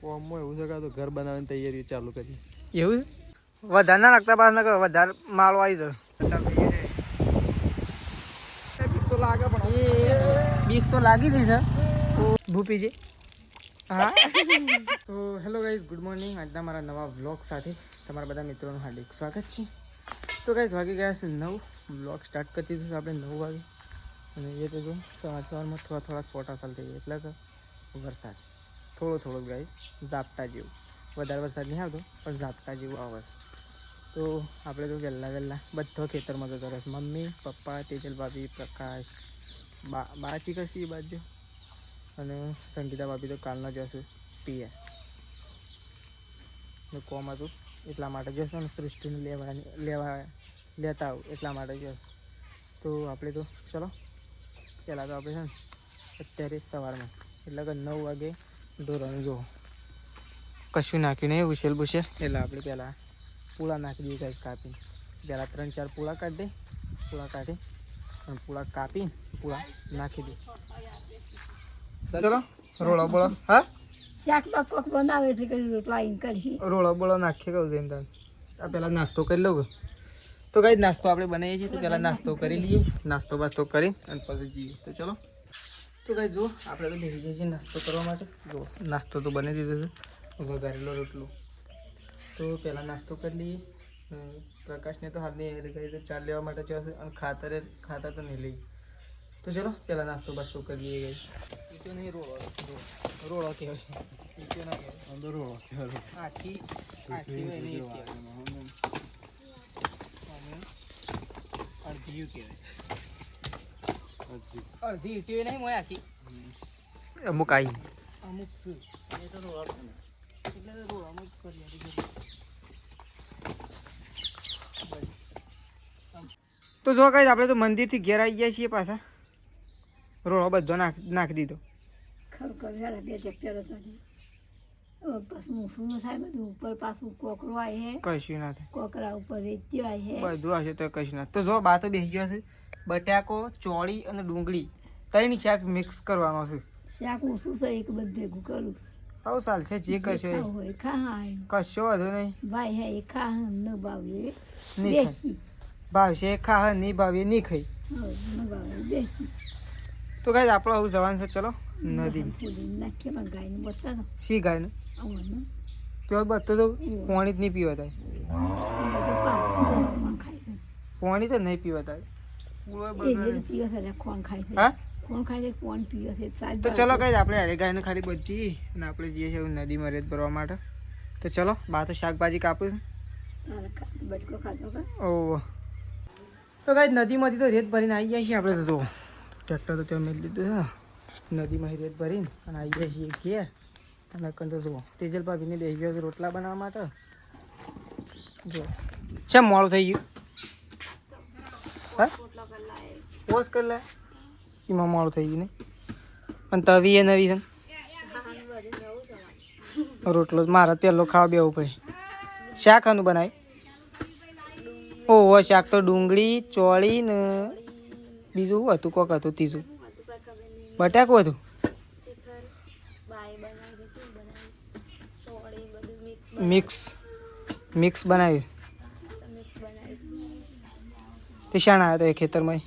કોમમાં એવું છે કે તો ઘર બનાવવાની તૈયારી ચાલુ કરી. એવું વધારે ના લાગતા પાસ ના વધારે માળો આવી જાય. તો લાગે પણ બીક તો લાગી હતી સર ભૂપીજી. હા તો હેલો ગાઈઝ, ગુડ મોર્નિંગ. આજના મારા નવા વ્લોગ સાથે તમારા બધા મિત્રોનું હાર્દિક સ્વાગત છે. તો ગાઈઝ વાગી ગયા છે 9. વ્લોગ સ્ટાર્ટ કરી દીધું છે આપણે 9 વાગે. અને એ તો જો સવારમાં થોડા છોટા ચાલ થઈ ગયા એટલે કે વરસાદ થોડો ગાઈઝ ઝાપટા જેવું. વધારે વરસાદ નહીં આવતો પણ ઝાપટા જેવું આવે. તો આપણે તો વહેલા બધો ખેતરમાં જતો રહેશે. મમ્મી, પપ્પા, તેજલ ભાભી, પ્રકાશ, બાચી કશી એ બાજુ અને સંગીતા ભાભી તો કાલના જશે પીએ કોમ હતું એટલા માટે જશો ને સૃષ્ટિને લેતા આવું એટલા માટે જશે. તો આપણે તો ચલો પહેલાં તો આપણે છે ને અત્યારે સવારમાં એટલે કે 9 વાગે ધોરણ જો કશું નાખ્યું નહીં ઉછેલ એટલે આપણે પહેલાં પૂળા નાખી દઈએ કંઈક કાપીને. પહેલાં 3-4 પૂળા કાઢી અને પૂળા કાપીને પૂળા નાખી દઈએ. ચલો રોળો બોળો. હા શાક કોક બનાવે એટલે કરી રોટલા કરી રોળો બોળો નાખીએ કહું છે એમ તમે. આ પહેલાં નાસ્તો કરી લઉં. તો કંઈ નાસ્તો આપણે બનાવીએ છીએ તો પહેલાં નાસ્તો કરી લઈએ. નાસ્તો કરી અને પછી જઈએ. તો ચલો તો કંઈ જો આપણે તો બેસી જઈએ છીએ નાસ્તો કરવા માટે. જો નાસ્તો તો બની દીધો છે વઘારેલો રોટલો. તો પહેલાં નાસ્તો કરી લઈએ. પ્રકાશને તો હાથની ગઈ તો ચાર લેવા માટે જશે અને ખાતર તો નહીં લઈએ. તો ચલો પહેલાં નાસ્તો કરી લઈએ. ગઈ એ તો નહીં રોળો કહેવાય. એ તો ના કહેવાય રોળો આખી હોય નહીં અડધી કહેવાય. અડધી ઈટીઓ નહીં મોય આખી અમુક આવી અમુક એ તો રોળો એટલે રોળો અમુક કરી. તો જો કઈ આપણે તો મંદિરથી ઘેર આવી ગયા છીએ પાછા. રોળો બધો નાખી દીધો. ખરેખર બે ટ્રેક્ટર હતા પાછું શું થાય બધું ઉપર પાછું કોકરો આવે કશું ના થાય. કોકરા ઉપર રેતી આવે બધું હશે તો કશું ના. તો જો બા તો બેસી ગયો છે. બટાકો, ચોળી અને ડુંગળી 3 શાક મિક્સ કરવાનો છે. શાક ઓછું છે એક બધું ભેગું કરું. આવું ચાલશે જે કશો હોય ખા કશો વધુ નહીં. ભાઈ હે એ ખા ન ભાવે નહીં ખાય ભાવશે ખા નહીં ભાવે નહીં ખાઈ. ન ભાવે બે તો કાંઈ આપણે આવું જવાનું છે. ચલો નદી નાખીએ ગાયને બતાવો સી ગાયને તો બધો તો પાણી જ નહીં પીવા થાય. પાણી તો નહીં પીવા થાય. હા તો ચલો કઈ આપણે હરે ગાયને ખાલી બધી અને આપણે જઈએ છીએ નદીમાં રેત ભરવા માટે. તો ચલો બા તો શાકભાજી કાપું ઓહ. તો કઈ નદીમાંથી તો રેત ભરીને આવી જાય છીએ આપણે. તો જો ટ્રેક્ટર તો ત્યાં મેળ લીધું છે. નદીમાંથી રેત ભરીને અને આવી જાય છીએ ઘેર. અને તો જુઓ તેજલ ભાભીને બેસી ગયો રોટલા બનાવવા માટે. જો છે મોડું થઈ ગયું. હા વોશ કરી લે એમાં મોડું થઈ ગયું ને. પણ તવી એ નવી છે રોટલો મારે પહેલો ખાવા બેવું પડે. શાક આનું બનાવે ઓહો શાક તો ડુંગળી, ચોળી ને બીજું હતું કોક હતું ત્રીજું બટાકું હતું. મિક્સ બનાવ્યું. તે શાણ આવ્યો તો એ ખેતરમાં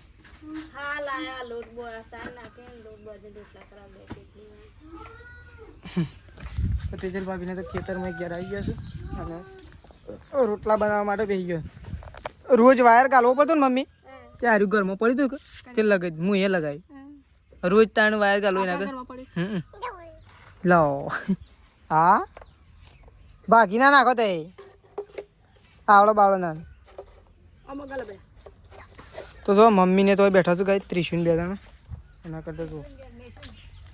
તેજલ ભાભીને તો ખેતરમાં ઘેર આવી ગયા છે અને રોટલા બનાવવા માટે બેસી ગયો. રોજ વાયર ગાલવો પડતો ને મમ્મી ત્યાં હારું ઘરમાં પડી હતું કે તે લગાવી હું એ લગાવી રોજ તાણ વાયર ગાલવો એના લાવો. હા ભાગી ના નાખો તે આવડો બાવડો ના. તો જો મમ્મીને તો બેઠા છું ગાય ત્રિશુન 2 જણા એના કરતા જો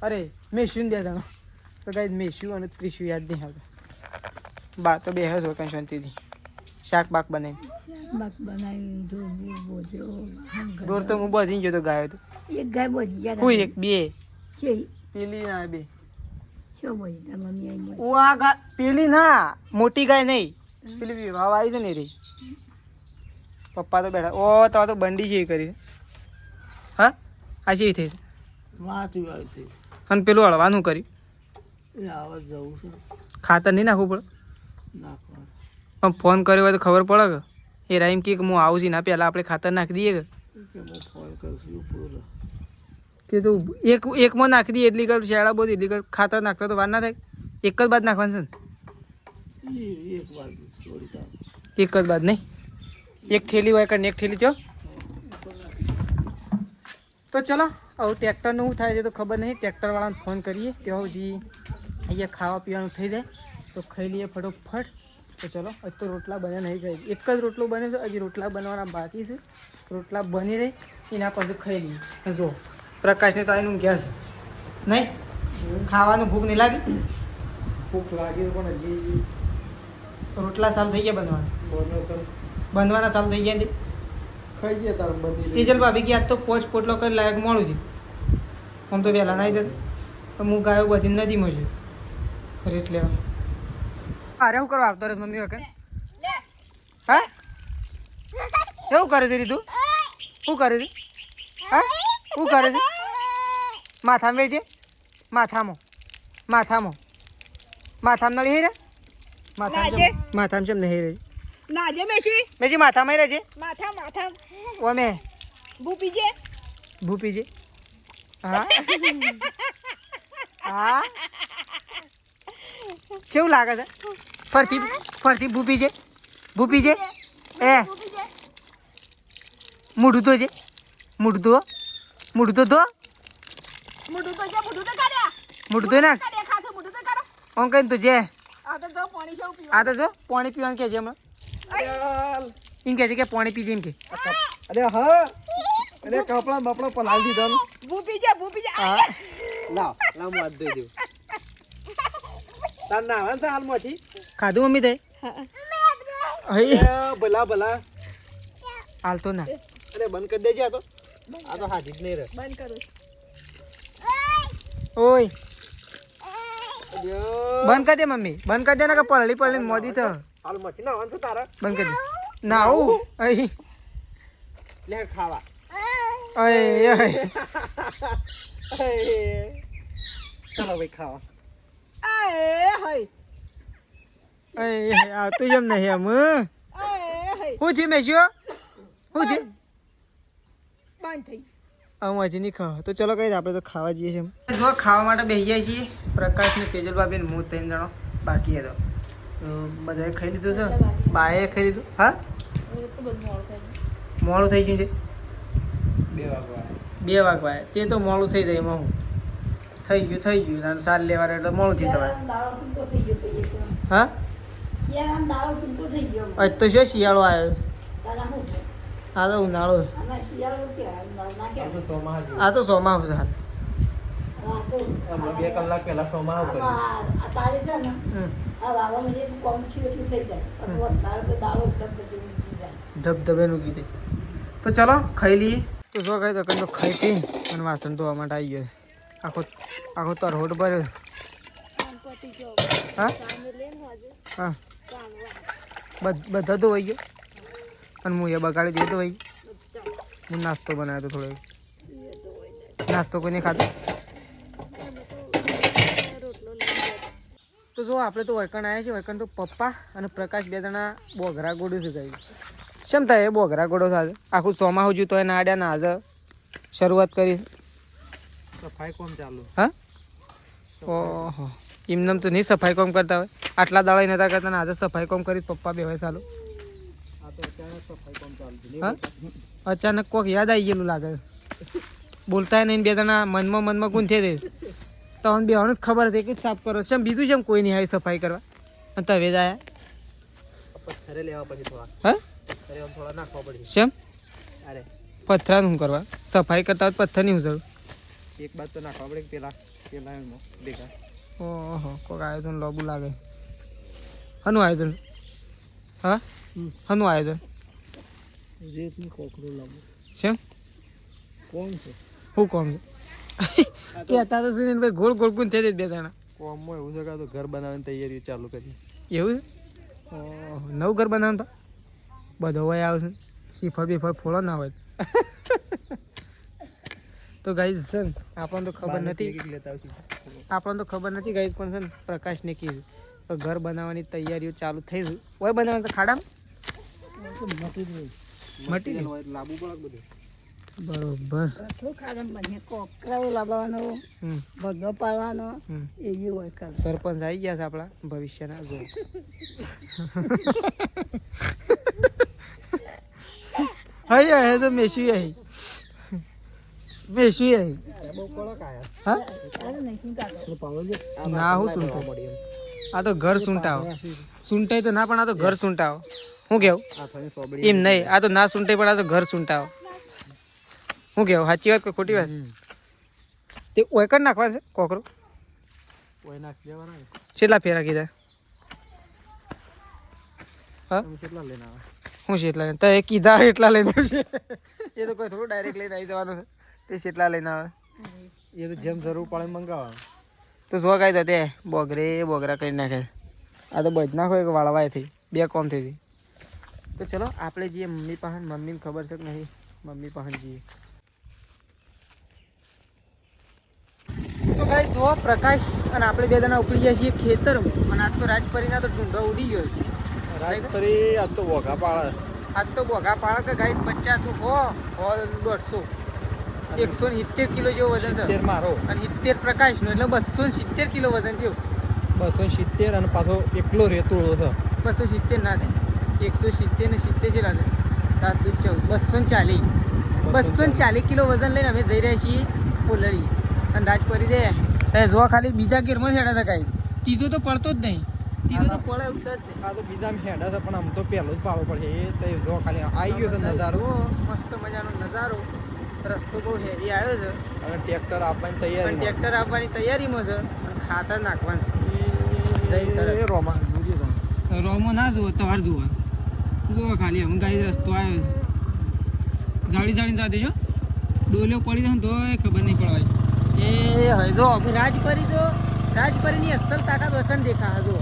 અરે મેશુન 2 જણા તો ગાય મેશુ અને ત્રિશુ યાદ નહીં આવતા. બા તો બેહે છો કઈ શાંતિથી શાક બાક બનાવી ઢોર તો હું બધી ગયો તો ગાયો તો એક ગાય બધી ગયા કોઈ એક બે પેલી ના બે પેલી ના મોટી ગાય નહીં પેલી વાવ આવી છે ને રે. પપ્પા તો બેઠા ઓ તમારે તો બંડી જેવી કરી. હા આ જેવી થઈ અને પેલું હળવાનું કર્યું ખાતર નહીં નાખવું પડે નાખવાનું પણ ફોન કર્યો હોય તો ખબર પડે કે એ રાઈમ કે હું આવું છું ના પહેલાં આપણે ખાતર નાખી દઈએ કે કે હું ફોન કરશું પૂરો તે તો એકમાં નાખી દઈએ એટલી કર શેડા બોધ એટલી કર ખાતર નાખતા તો વાર ના થાય એક જ બાદ નાખવાનું છે ને એક વાર થોડી કામ એક જ બાદ નહીં એક થેલી હોય કે એક થેલી ચો તો ચલો હવે ટ્રેક્ટરનું શું થાય છે તો ખબર નહીં ટ્રેક્ટરવાળાને ફોન કરીએ કે હજી અહીંયા ખાવા પીવાનું થઈ જાય તો ખાઈ લઈએ ફટોફટ તો ચલો હજી તો રોટલા બન્યા નહીં ખાઈ એક જ રોટલો બને છે હજી રોટલા બનવાના બાકી છે રોટલા બની રહી એના પછી ખાઈ લઈએ જો પ્રકાશને તો આવીને ગયા છે નહીં ખાવાનું ભૂખ નહીં લાગી ભૂખ લાગી પણ હજી રોટલા સાલ થઈ ગયા બનવાના બોનસ બનવાના સાલ થઈ ગયા ને ખાઈ ગયા તાર બધી તેજલ ભાભી કે આજ તો પોચ પોટલો કરી લાયક મોડું છે આમ તો વહેલા નાઈ જતું પણ હું ગાયો બધી નથી મળ્યું રેટ લેવા અરે શું કરવા આવતો રે મમ્મી વખત હા એવું કરે છે તું શું કરે છે હા શું કરે છે માથામાં વેચે માથામાં નળી રે માથામાં ચમ નહીં રહી નાજે મેશી મેજી માથામાં રહે છે માથા ઓમે ભૂપીજે ભૂપીજી હા હા કેવું લાગે છે ફરતી ભૂપીજે એ મોઢું તો છે મોઢું તો મુડું તો કાઢ્યા મોઢું તો નાખ કાઢ્યા ખાસે મુડું તો કાઢો ઓમ કઈ તો જે આ તો જો પાણી છે પીવા આ તો જો પાણી પીવાનું કે છે હમણાં એમ કે છે કે પાણી પીજે એમ કે અરે હા અરે કપડા બપડા પલાળી દીધા ને. ભૂપીજે હા લાવ લાવ હું હાથ ધોઈ દઉં તાર નાવાનું છે હાલમાંથી ખાધું મમ્મી તે એ ભલા ભલા હાલ તો ના અરે બંધ કરી દેજે આ તો હાજી જ નહીં રહે બંધ કરું ઓય અલ્યો. બંધ કરી દે મમ્મી બંધ કરી દે ને કે પલળી મોદી તો હાલમાંથી નાવાનું છે તારે બંધ કરી દે ના આવું અહીં લે ખાવા અય ચાલો ભાઈ ખાવા આય હઈ આવતું એમ નહીં એમ આય હઈ શું થયું મેસ્યો શું થયું બંધ થઈ હું હજી નહીં ખાવા તો ચલો કઈ આપણે તો ખાવા જઈએ છીએ જો ખાવા માટે બેસી જાય છીએ પ્રકાશ ને તેજલ ભાભી ને હું 3 જણો બાકી હતો તો બધાએ ખાઈ લીધું છે બાએ ખાઈ લીધું હા મોડું થઈ ગયું છે 2 વાગવા 2 વાગવા તે તો મોડું થઈ જાય એમાં હું થઈ ગયું અને સાર લેવા એટલે મોડું થયું તમારે દાળો ટૂંકો થઈ ગયો તો એક હા યાર દાળો ટૂંકો થઈ ગયો આજ તો શું શિયાળો આવ્યો તારા શું છે આ તો ઉનાળો આના શિયાળો કે ના કે આ તો ચોમાસું છે હાલ આ તો 2 કલાક પહેલા સોમાં આવું કર્યું આ તારે છે ને હમ. આ વાવામાં જે કોમ છે એટલું થઈ જાય પછી વધારે તો દાળો ઉઠક બધું ઉઠી જાય ધબધબે મૂકી દે તો ચલો ખાઈ લઈએ તો જો ખાઈ તો ખાઈ પી અને વાસણ ધોવા માટે આવી ગયો આખો તરહોટ ભર્યો હા હા બધા ધોવાઈ ગયો અને હું એ બગાડી દે ધોવાઈ હું નાસ્તો બનાવ્યો હતો થોડો નાસ્તો કોઈને ખાધો તો જો આપણે તો વૈકણ આવ્યા છીએ વૈકણ તો પપ્પા અને પ્રકાશ 2 જણા બોઘરા ગોડું છે ગઈ શેમ થાય એ બોઘરા ગોડો સાથે આખું ચોમાસું જ્યું તો એને આડ્યા ને આજે શરૂઆત કરી સફાઈ કોમ ચાલુ હા ઓહો એમનેમ તો નહીં સફાઈ કામ કરતા હોય આટલા દાડા નતા કરતા ને આજે સફાઈ કામ કરી પપ્પા બે હોય ચાલુ આ તો અચાનક સફાઈ કોમ ચાલુ છે હા અચાનક કોક યાદ આવી ગયેલું લાગે બોલતા નહીં 2 જણા મનમાં ગુંથે દે તો બે જ ખબર હતી કે સાફ કરો છે બીજું છે કોઈ નહીં આવી સફાઈ કરવા અને તવે જ આયા પથ્થરે લેવા પછી થોડા હા અરે આમ થોડા નાખવા પડશે શેમ અરે પથ્થરાનું શું કરવા સફાઈ કરતા હોય પથ્થર નહીં જરૂર એક બાદ તો નાખવા પડે પેલા એમાં ભેગા ઓહો કોક આયોજન લોબુ લાગે હનું આયોજન હા હનું આયોજન રેતની કોકરું લાવું શેમ કોણ છે શું કોમ છે કહેતા તો સુનીલ ભાઈ ગોળ ગોળ ગુંથે દે 2 જણા કોમમાં એવું છે કે આ તો ઘર બનાવવાની તૈયારી ચાલુ કરી એવું છે ઓહો નવું ઘર બનાવવાનું તો બધો હોય આવશે શ્રીફળ બીફળ ફોડો ના હોય તો ગાઈઝ છે ને આપણને તો ખબર નથી લેતા આવશું આપણને તો ખબર નથી ગાઈઝ પણ છે ને પ્રકાશને કીધું તો ઘર બનાવવાની તૈયારીઓ ચાલુ થઈ ગઈ. ઓય બનાવવાનું ખાડામાં મટી ગયું. લાંબુ પડે બધું. બરોબર. કઠું ખાડમ બને કોકરાઓ લાવવાનો હમ ભગો પાડવાનો હમ. એવી હોય કર સરપંચ આવી ગયા છે આપણા ભવિષ્યના. જો હઈ હે તો મેસી હઈ મેસી હઈ બહુ કડક આયા. હા અરે નહીં ચિંતા કરો ના હું સુનતા આ તો ઘર સુંટાવ સુંટાઈ તો ના પણ આ તો ઘર સુંટાવ. હું કેવું આ થઈને સોબડી એમ નહીં, આ તો ના સુંટાઈ પણ આ તો ઘર સુંટાવ. હું કેવું સાચી વાત કે ખોટી વાત? તે ઓય કર નાખવા છે કોકરો. કોઈ નાખી દેવાના ને. કેટલા ફેરા કીધા? હા તમે કેટલા લઈને આવે? હું છે એટલા તો એ કીધા એટલા લઈને આવશે. એ તો કોઈ થોડું ડાયરેક્ટ લઈને આવી જવાનું છે. તે કેટલા લઈને આવે એ તો જેમ જરૂર પડે મંગાવવાનું. તો જો કાંઈ તો તે બોગરા કરી નાખે. આ તો બધ નાખો એક વાળવાય થઈ બે કોમ થઈ હતી. તો ચલો આપણે જઈએ મમ્મી પાસે. મમ્મીને ખબર છે કે નહીં, મમ્મી પાસે જઈએ. તો ગાઈ જો પ્રકાશ અને આપણે બે જણા ઉપડી ગયા છીએ ખેતરમાં. અને આજ તો રાજપરીના તો ઢૂંઢો ઉડી ગયો છે. રાજપરી આ તો વોઘા પાડે. આજ તો બોઘા પાડે કે ગાઈ બચ્ચા તું હો 150 170 કિલો જેવો વજન છે. 70 મારો અને 70 પ્રકાશનો એટલે 270 કિલો વજન છે. 270 અને પાછો એકલો રેતુળો છે. 270 ના થાય, 170 ને 70 જેટલા છે. 7 દૂધ 14 240 કિલો વજન લઈને અમે જઈ રહ્યા છીએ ઓલડી. અને રાજપરી રે જો ખાલી બીજા ગેરમાં છેડા હતા કાંઈ, ત્રીજો તો પડતો જ નહીં. ત્રીજો તો પડે એવું છે જ નહીં. આ તો બીજા હેડા છે પણ આમ તો પહેલો જ પાડવો પડે. એ તો જો ખાલી આવી ગયો છે નજારો. જુઓ, મસ્ત મજાનો નજારો. રસ્તો બહુ હેરી આવ્યો છે. અને ટ્રેક્ટર આપવાની પણ તૈયારી. ટ્રેક્ટર આપવાની તૈયારીમાં છે. અને ખાતર નાખવાનું. એ રોમાન રોમો ના જુઓ, તમારે જુઓ. જુઓ ખાલી હું ગાઈ રસ્તો આવ્યો છે. જાડીને જવા દેજો. ડોલ્યો પડી જાય ને તો ખબર નહીં પડવાય. એ હવે જો રાજપરીની અસલ તાકાત વચન દેખા જો.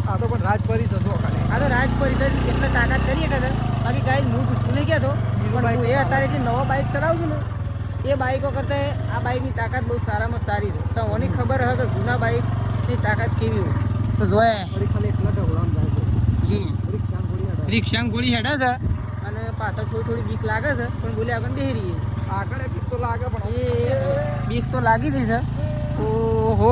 આ તો પણ રાજપરી જ હતો ખાલી. આ તો રાજપરી એટલે તાકાત કરીએ કદાચ. બાકી ગાઈ હું જૂઠું નહીં કહેતો. બીજું પણ હું એ બાઈક અત્યારે જે નવો બાઇક ચલાવું છું ને એ બાઇકો કરતાં આ બાઇકની તાકાત બહુ સારામાં સારી છે. તો મને ખબર હોય કે જૂના બાઇકની તાકાત કેવી હોય. તો જોયે વળી ખાલી એટલા ઢગલામાં જાય છે. જુઓ વળી ખ્યાલ ગોળી હટાવે. રિક્ષામાં ગોળી હેડે છે. અને પાછળ થોડી બીક લાગે છે પણ બોલે આગળ બેહી રહીએ. આગળ એક તો લાગે પણ એ બીક તો લાગી ગઈ છે. ઓહો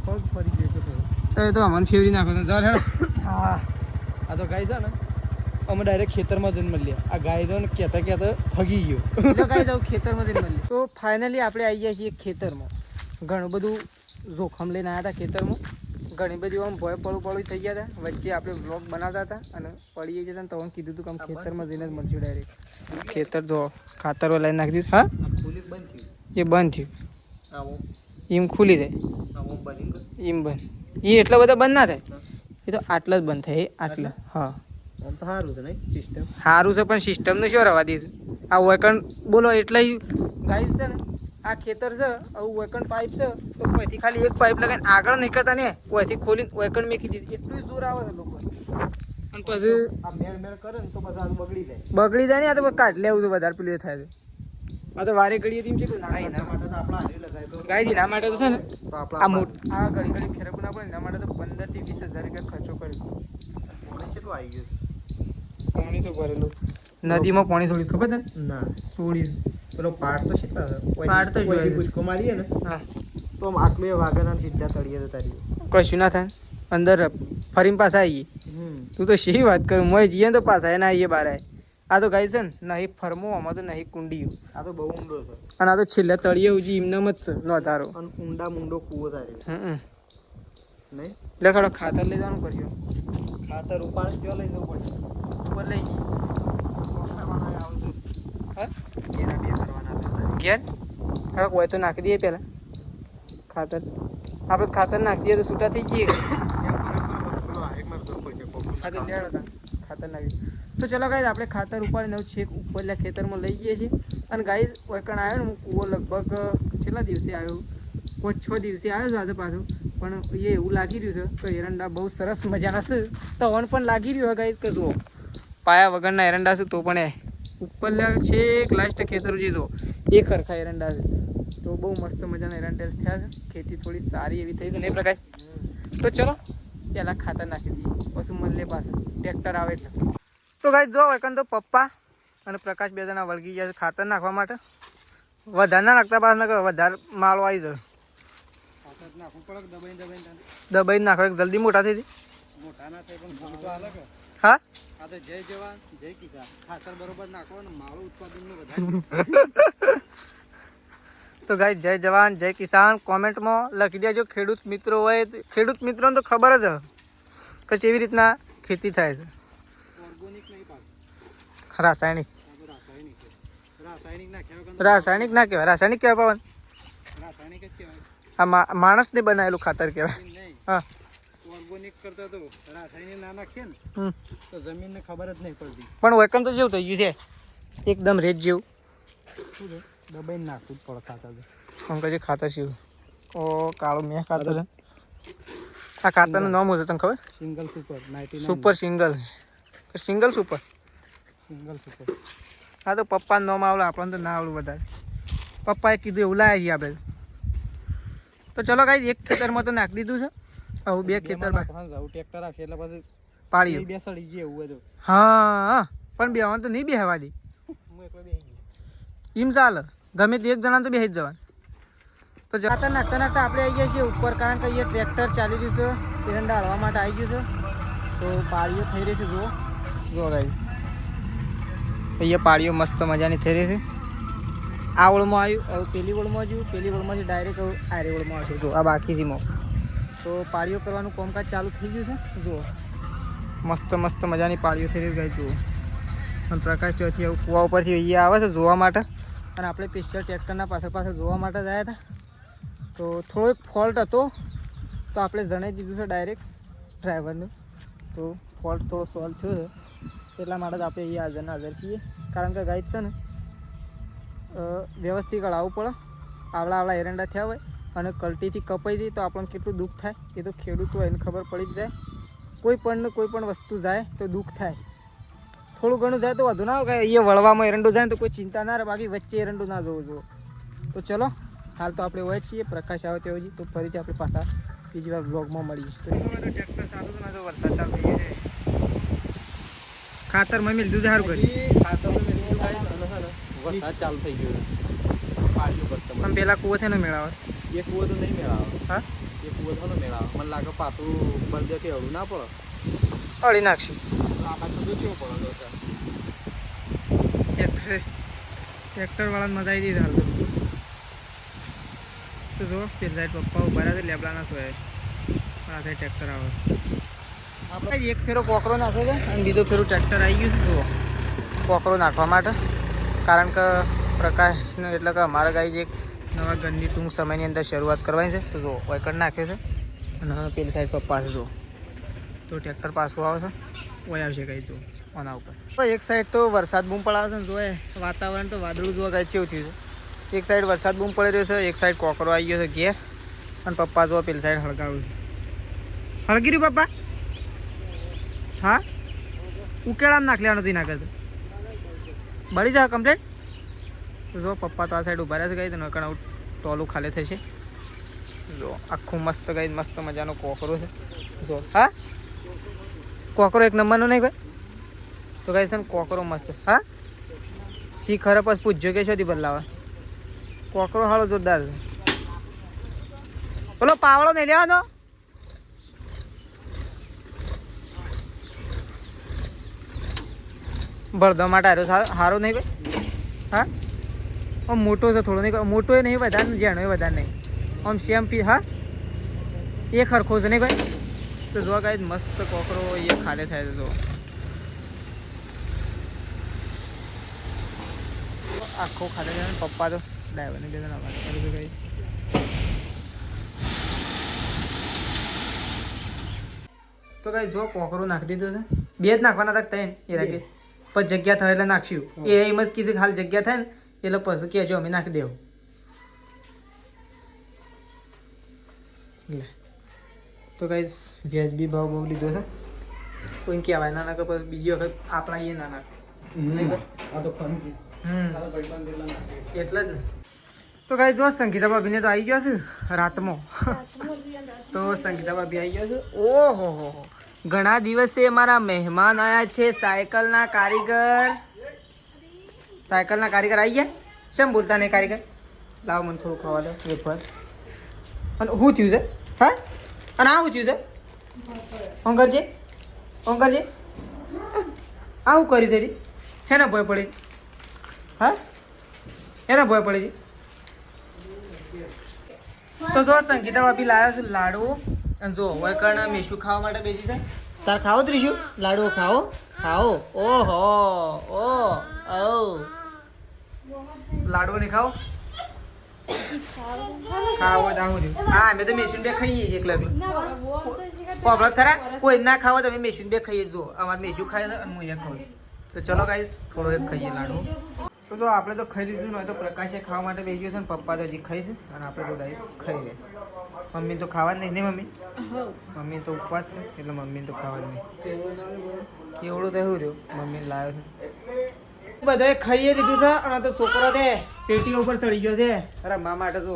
પગ ફરી ગયો છે થોડો. તો એ તો અમને ફેવરી નાખો તો ચાલ હેડો. હા આ તો ગાય છે ને અમે ડાયરેક્ટ ખેતરમાં જઈને મળ્યા. આ ગાય તો ને કહેતા ફગી ગયો. એટલે કાંઈ જાઉં ખેતરમાં જઈને મળીએ. તો ફાઇનલી આપણે આવી ગયા છીએ ખેતરમાં. ઘણું બધું જોખમ લઈને આવ્યા હતા ખેતરમાં. ઘણી બધી આમ ભય પડું થઈ ગયા હતા. વચ્ચે આપણે બ્લોગ બનાવતા હતા અને પડી જતા ને તો કીધું હતું કે આમ ખેતરમાં જઈને જ મળશું ડાયરેક્ટ. ખેતર જો ખાતરો લઈને નાખી દીધું. હા પોલીસ બંધ થયું. એ બંધ થયું. આવો એમ ખુલી જાય આવો બંધ. એમ બંધ. એ એટલા બધા બંધ ના થાય. એ તો આટલા જ બંધ થાય. આટલા હા આમ તો સારું છે નહીં સિસ્ટમ. સારું છે પણ સિસ્ટમનું શું રવા દીધું. આ વેકણ બોલો એટલે ગાઈસ છે ને આ ખેતર છે આવું વેકણ પાઇપ છે તો કોઈથી ખાલી એક પાઇપ લગાવીને આગળ નીકળતા ને કોઈથી ખોલીને વેકણ મેકી દીધી. એટલું જોર આવે છે લોકો. અને પછી આ મેળ કરે ને તો બધા બગડી જાય. બગડી જાય ને આ તો કાઢ લેવું તો વધારે પેલું થાય છે. આ તો વારે ઘડીએ તેમ છે આ એના માટે તો આપણે હારી લગાય તો ગાય એના માટે તો છે ને તો આ આપણે આ ઘડી ફેરવું ના પડે એના માટે તો 15 થી 20 હજાર રૂપિયા ખર્ચો કર્યો. કેટલું આવી ગયું પાણી તો ભરેલું નદીમાં પાણી થોડી ખબર છે ના સોડી. પેલો પાડ તો કેટલા પાડ તો કોઈથી જોયેલું. પૂછકો મારીએ ને હા તો આમ આટલું એ વાગના સીધા તળીએ તો તારી. કશું ના થાય. અંદર ફરીને પાછા આવીએ. તું તો શી વાત કરું મોય જઈએ ને તો પાછા એના આવીએ બહાર આવે. આ તો ગાય છે ને નહીં ફરમો આમાં તો નહીં કુંડીયું. આ તો બહુ ઊંડો છે અને આ તો છેલ્લે તળિયે ઉજી એમનામ જ છે નોધારો. અને ઊંડા મુંડો કૂવો તારી નહીં. એટલે ખડો ખાતર લઈ જવાનું કર્યું. ખાતર ઉપાડ ક્યાં લઈ જવું પડશે. ઉપર લઈ હા એના બે કરવાના છે તારી. ઘેર ખડક હોય તો નાખી દઈએ પહેલાં ખાતર. આપણે ખાતર નાખી દઈએ તો છૂટા થઈ જઈએ. પેલો હાઈટમાં જવું પડશે ખાતર લેવા હતા ખાતર નાખી. તો ચલો ગાઈઝ આપણે ખાતર ઉપાડીને છેક ઉપરલા ખેતરમાં લઈ જઈએ છીએ. અને ગાઈઝ વૈકણ આવ્યો ને હું કૂવો લગભગ છેલ્લા દિવસે આવ્યો કોઈ 6 દિવસે આવ્યો સાથે પાછું. પણ એ એવું લાગી રહ્યું છે કે એરંડા બહુ સરસ મજાના છે. તો વન પણ લાગી રહ્યું હોય ગાઈઝ કે જુઓ પાયા વગરના એરંડા છે તો પણ એ ઉપરલા છેક લાસ્ટ ખેતર જે જુઓ એ ખરખા એરંડા છે. તો બહુ મસ્ત મજાના એરંડા થયા છે. ખેતી થોડી સારી એવી થઈ છે નહીં પ્રકાશ? તો ચલો પહેલાં ખાતર નાખી દઈએ પછી મળીએ પાછું ટ્રેક્ટર આવે એટલે. તો ગાઈસ જો એકન તો પપ્પા અને પ્રકાશ બે જણા વળગી ગયા છે ખાતર નાખવા માટે. વધારે ના નાખતા પાછા કે વધારે માળો આવી જાય. ખાતર નાખવું પડે દબાઈ દબાઈ દબાઈને નાખો જલ્દી મોટા થઈ જાય. મોટા ના થાય પણ ફૂલ તો હાલે કે. હા આ તો જય જવાન જય કિસાન ખાતર બરોબર નાખો ને માળું ઉત્પાદનનું વધારે. તો ગાઈસ જય જવાન જય કિસાન કોમેન્ટમાં લખી દેજો. ખેડૂત મિત્રો હોય ખેડૂત મિત્રોને તો ખબર જ કે કેવી રીતના ખેતી થાય છે. ઓર્ગોનિક નહીં પાક રાસાયણિક રાસાયણિક રાસાયણિક નાખ્યા વગર રાસાયણિક ના કહેવાય. રાસાયણિક કહેવાય પવન. રાસાયણિક જ કહેવાય. આ માણસને બનાવેલું ખાતર કહેવાય. નહીં હા ઓર્ગોનિક કરતા તો રાસાયણિક ના નાખીએ ને તો જમીનને ખબર જ નહીં પડતી. પણ વેકન તો જેવું થઈ ગયું છે એકદમ રેત જેવું. શું છે દબાઈને નાખવું જ પડે ખાતર તો. આમ કહે ખાતર જેવું. ઓ કાળું મેં ખાતર છે. આ ખાતરનું નામ છે તને ખબર? Single super 99 super single single super. Single super. હા તો પપ્પાનું નામ આવડે આપણને તો ના આવડું વધારે. પપ્પાએ કીધું એવું લાયા છીએ આપણે. તો ચલો ગાઈસ એક ખેતરમાં તો નાખી દીધું છે. હવે બે ખેતર ટ્રેક્ટર આવશે એટલે પછી પાડ્યું. બે સડી ગઈ એવું બધું. હા પણ બેવાનું તો નહીં બેહવા દે. હું એકલો બેસી ગયો. એમ ચાલે ગમે તે એક જણા તો બેસી જ જવાનું. તો ખાતર નાખતા નાખતા આપણે આવી ગયા છીએ ઉપર કારણ કે અહીંયા ટ્રેક્ટર ચાલી રહ્યું છે એરંડા હળવા માટે આવી ગયું છે. તો પાળીઓ થઈ રહી છે જુઓ જો ગાઈસ અહીંયા પાળીઓ મસ્ત મજાની થઈ રહી છે. આ ઓળમાં આવ્યું હવે પેલી ઓળમાં આવ્યું પેલી ઓળમાંથી ડાયરેક્ટ હવે આરી ઓળમાં આવશે જો આ બાકી છે મોં. તો પાળીઓ કરવાનું કામકાજ ચાલુ થઈ ગયું છે જુઓ મસ્ત મસ્ત મજાની પાળીઓ થઈ રહી ગાઈસ જુઓ. અને પ્રકાશ ત્યાંથી આવું કૂવા ઉપરથી અહીંયા આવે છે જોવા માટે. અને આપણે સ્પેશિયલ ટ્રેક્ટરના પાછળ જોવા માટે જ આવ્યા હતા. તો થોડો એક ફોલ્ટ હતો તો આપણે જણાવી દીધું છે ડાયરેક્ટ ડ્રાઈવરને. તો ફોલ્ટ થોડો સોલ્વ થયો છે એટલા માટે જ આપણે અહીંયા હાજર છીએ. કારણ કે ગાઈડ છે ને વ્યવસ્થિત કળાવવું પડે. આવડા એરંડા થયા હોય અને કલટીથી કપાઈ જાય તો આપણને કેટલું દુઃખ થાય એ તો ખેડૂત હોય એને ખબર પડી જ જાય. કોઈ પણ વસ્તુ જાય તો દુઃખ થાય. થોડું ઘણું જાય તો વધુ ના હોય કે અહીંયા વળવામાં એરંડું જાય તો કોઈ ચિંતા ના રહે. બાકી વચ્ચે એરંડું ના જોવું જુઓ. તો ચલો હાલ તો આપણે હોય છીએ પ્રકાશ આવે તેવો તો ફરીથી આપણે પાછા બીજી વાર બ્લોગમાં મળીએ. ટ્રેક્ટર ચાલુ છે તો વરસાદ ચાલુ થઈ ગયો છે. ખાતર મમ્મી લીધું સારું કરી ખાતર તો મેં વરસાદ ચાલુ થઈ ગયો. પાડીઓ કરતા પણ પેલા કૂવો છે ને મેળાવે એક કૂવો તો નહીં મેળાવે. હા એક કૂવો તો મેળાવે. મને લાગે પાછું બળદેથી હળવું ના પડે. અળી નાખશું આમાં તો કેવું પડે ટ્રેક્ટર વાળાને મજા આવી દીધી હાલ તો જો પેલી સાઈડ પપ્પા ઉભા રહ્યા છે લેબડાના સોય આ સાઈડ ટ્રેક્ટર આવે. આપણે એક ફેરો કોકરો નાખ્યો છે અને બીજો ફેરો ટ્રેક્ટર આવી ગયું છે જુઓ કોકરો નાખવા માટે. કારણ કે પ્રકાશનું એટલે કે અમારા ગાઈ એક નવા ઘરની ટૂંક સમયની અંદર શરૂઆત કરવાની છે. તો જુઓ વૈકટ નાખ્યો છે અને પેલી સાઈડ પપ્પા છે જુઓ. તો ટ્રેક્ટર પાછું આવે છે ઓય આવશે ગાઈ જુઓ આના ઉપર. એક સાઈડ તો વરસાદ બૂમ પડાવે છે ને જોએ વાતાવરણ તો વાદળું જોવા ગાય કેવું થયું છે. એક સાઈડ વરસાદ બૂમ પડી રહ્યો છે એક સાઈડ કોકરો આવી ગયો છે ઘેર અને પપ્પા જોવા પેલી સાઈડ હળગાવ્યું છે. હળગી રહ્યું પપ્પા? હા ઉકેળામાં નાખ લેવાનું હતી ના કરતો બળી જાય કમ્પ્લેટ. જો પપ્પા તો આ સાઈડ ઉભા રહ્યા છે ગાઈ તો નકણ ટોલું ખાલી થશે. જો આખું મસ્ત ગાઈ મસ્ત મજાનો કોકરો છે જો. હા કોકરો એક નંબરનો નહીં ભાઈ તો ગાઈ છે ને કોકરો મસ્ત. હા સી ખરે પછી પૂછજો કે શોધી બદલાવે. કોકરો હાળો જોરદાર છે. બોલો પાવડો નહીં લેવાનો ભરદો માટે સારો નહીં ભાઈ. હા આમ મોટો છે થોડો નહીં મોટો એ નહીં વધારે જેનો એ વધારે નહીં આમ સેમ પી. હા એ ખરખો છે નહીં ભાઈ. તો જો ગાઈ મસ્ત કોકરો એ ખાલે થાય છે જો આખો ખાતે છે. પપ્પા તો ડ્રાઈવરને બે જણા વાત કરે છે ગાઈ. તો ગાઈ જો કોકરો નાખી દીધો છે. બે જ નાખવાના હતા ત્રણ એ રાખી પછી જગ્યા થાય એટલે નાખશું. એ એમ જ કીધું ખાલી જગ્યા થાય ને એટલે પછી કહેજો અમે નાખી દેવું. તો ગાઈસ વ્યાજબી ભાવ બહુ લીધો છે. કોઈ કહેવાય ના નાખે પછી બીજી વખત આપણા એ ના નાખે. આ તો ફન એટલે જ ને. તો ગાઈસ જો સંગીતા ભાભીને તો આવી ગયા છે રાતમાં. તો સંગીતા ભાભી આવી ગયા છે. ઓહો હો હો, ઘણા દિવસે મારા મહેમાન આવ્યા છે. સાયકલના કારીગર આવી ગયા. શેમ બોલતા નહીં કારીગર? લાવ મને થોડું ખાવા દો વેફર. અને શું થયું છે? હા, અને આ શું થયું છે? ઓંગરજે આ શું કર્યું છે જી? હેના ભય પડે? હા, એના ભય પડે છે. તો જો સંગીતા ભાભી લાવ્યા છે લાડુ. અને જો વૈકર્ણ મેશું ખાવા માટે બેસી છે. તાર ખાવો ત્રીશું લાડુ? ખાઓ. ઓહો ઓ લાડુ નહીં ખાઓ? ખાવો દાવું છું. હા, અમે તો મેશું બે ખાઈએ છીએ એકલા પોપડા ખરા. કોઈ ના ખાવો તમે મેશું બે ખાઈએ. જો અમારે મેશું ખાય છે અને હું અહીંયા ખાઉં. તો ચલો ગાઈસ થોડો એક ખાઈએ લાડુ. તો આપણે તો ખાઈ લીધું ને, તો પ્રકાશે ખાવા માટે બેસી ગયો છે ને પપ્પા તો હજી ખાઈ છે. અને આપણે તો ગાઈસ ખાઈ લે. મમ્મી તો ખાવા નહીં ને? મમ્મી તો ઉપવાસ છે એટલે મમ્મી તો ખાવા નહીં. કેવડું તો એવું રહ્યું મમ્મી લાવ્યો છે. બધાએ ખાઈએ લીધું છે અને તો છોકરો તે પેટીઓ ઉપર ચડી ગયો છે રમવા માટે. જો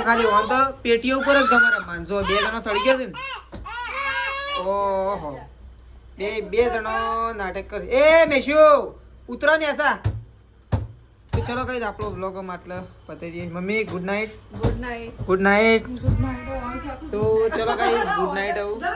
ખાલી ઓન તો પેટીઓ ઉપર જ ગમે રમવાનું. જો 2 જણો ચડી ગયો છે ને. ઓહો, બે જણો નાટક કરે. એ મેશ્યો ઉતરો ને એસા. તો ચલો કઈ આપણો વ્લોગ આટલો પતાવી દઈએ. Mummy good night. તો ચલો કઈ ગુડ નાઇટ. આવું